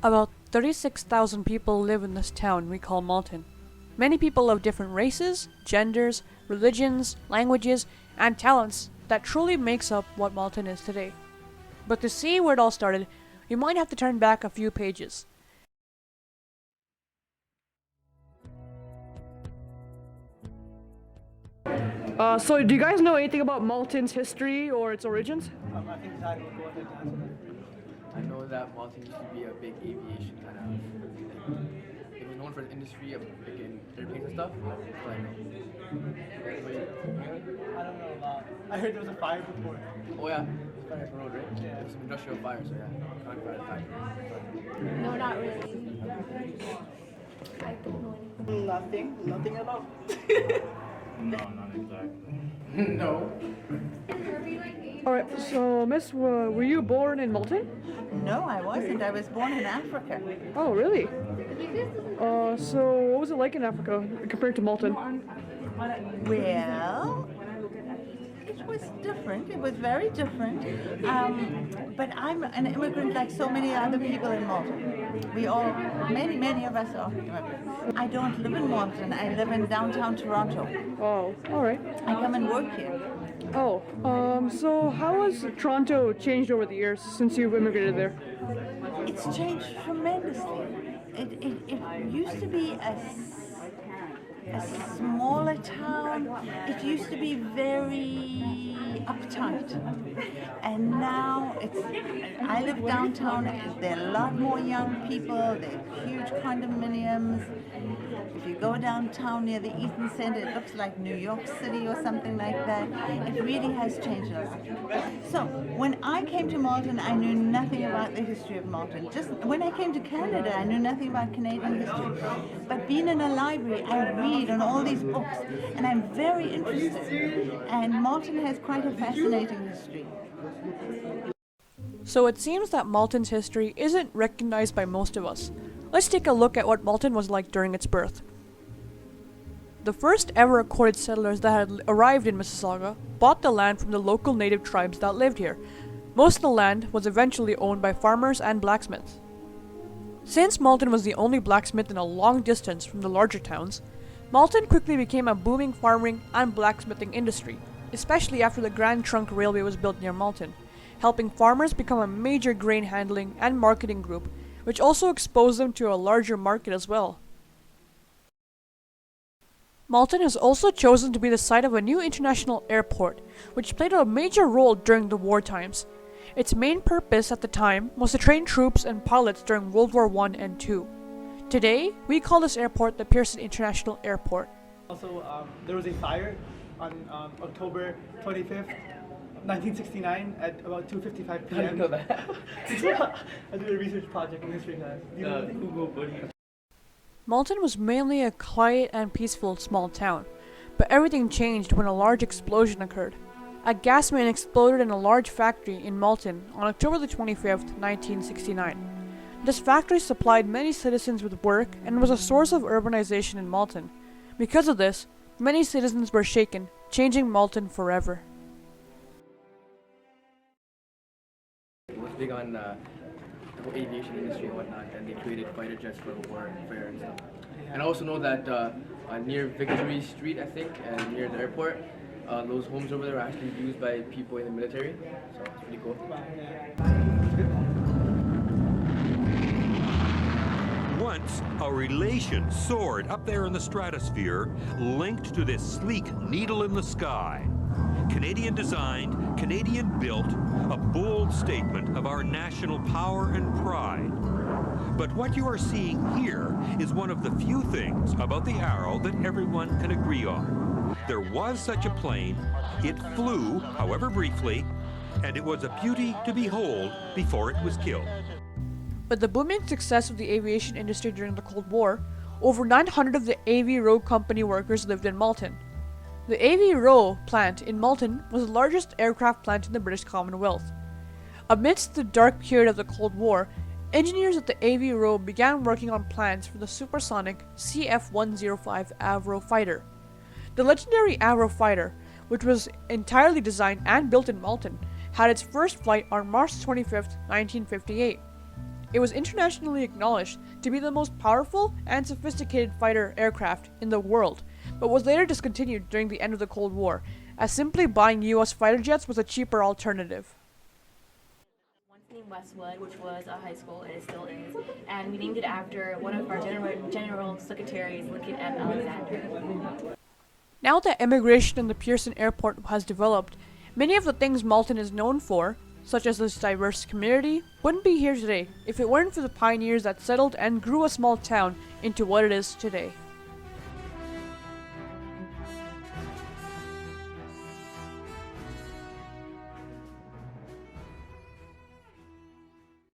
About 36,000 people live in this town we call Malton. Many people of different races, genders, religions, languages, and talents that truly makes up what Malton is today. But to see where it all started, you might have to turn back a few pages. So do you guys know anything about Malton's history or its origins? I think Zach will go ahead and answer that. I know that Malton used to be a big aviation kind of thing. It was known for its industry of big in airplanes and stuff. That's what I know. I don't know a lot. I heard there was a fire before. Oh yeah, it's Fire Road, right? Yeah. It was some industrial fire, so yeah. Fire factory. No, not really. I don't know anything. Nothing at all. No, not exactly. No. Alright, so Miss, were you born in Malton? No, I wasn't. I was born in Africa. Oh, really? So what was it like in Africa compared to Malton? Well, it was different. It was very different. But I'm an immigrant like so many other people in Malton. Many of us are immigrants. I don't live in Malton. I live in downtown Toronto. Oh, alright. I come and work here. Oh, so how has Toronto changed over the years since you've immigrated there? It's changed tremendously. It used to be a smaller town. It used to be very uptight, and now I live downtown. There are a lot more young people. There are huge condominiums. If you go downtown near the Eaton Center, it looks like New York City or something like that. It really has changed a lot. So when I came to Malton, I knew nothing about the history of Malton. Just when I came to Canada, I knew nothing about Canadian history. But being in a library, I read on all these books, and I'm very interested. And Malton has quite a fascinating history. So it seems that Malton's history isn't recognized by most of us. Let's take a look at what Malton was like during its birth. The first ever recorded settlers that had arrived in Mississauga bought the land from the local native tribes that lived here. Most of the land was eventually owned by farmers and blacksmiths. Since Malton was the only blacksmith in a long distance from the larger towns, Malton quickly became a booming farming and blacksmithing industry, especially after the Grand Trunk Railway was built near Malton, helping farmers become a major grain handling and marketing group, which also exposed them to a larger market as well. Malton has also chosen to be the site of a new international airport, which played a major role during the war times. Its main purpose at the time was to train troops and pilots during World War I and II. Today, we call this airport the Pearson International Airport. Also, there was a fire on October 25th, 1969 at about 2:55 How do you p.m. know that? I did a research project in history class. Do you know anything? Google buddy. Malton was mainly a quiet and peaceful small town, but everything changed when a large explosion occurred. A gas main exploded in a large factory in Malton on October the 25th, 1969. This factory supplied many citizens with work and was a source of urbanization in Malton. Because of this, many citizens were shaken, changing Malton forever. It was big on the whole aviation industry and whatnot, and they created fighter jets for warfare and stuff. And I also know that near Victory Street, I think, and near the airport, those homes over there are actually used by people in the military, so it's pretty cool. Once, a relation soared up there in the stratosphere, linked to this sleek needle in the sky. Canadian designed, Canadian built, a bold statement of our national power and pride. But what you are seeing here is one of the few things about the Arrow that everyone can agree on. There was such a plane, it flew, however briefly, and it was a beauty to behold before it was killed. With the booming success of the aviation industry during the Cold War, over 900 of the AV Row Company workers lived in Malton. The AV Row plant in Malton was the largest aircraft plant in the British Commonwealth. Amidst the dark period of the Cold War, engineers at the AV Row began working on plans for the supersonic CF-105 Avro fighter. The legendary Avro fighter, which was entirely designed and built in Malton, had its first flight on March 25, 1958. it was internationally acknowledged to be the most powerful and sophisticated fighter aircraft in the world, but was later discontinued during the end of the Cold War, as simply buying US fighter jets was a cheaper alternative. Once named Westwood, which was a high school, and it still is, and we named it after one of our general secretaries, Lincoln M. Alexander. Now that immigration in the Pearson Airport has developed, many of the things Malton is known for, such as this diverse community, wouldn't be here today if it weren't for the pioneers that settled and grew a small town into what it is today.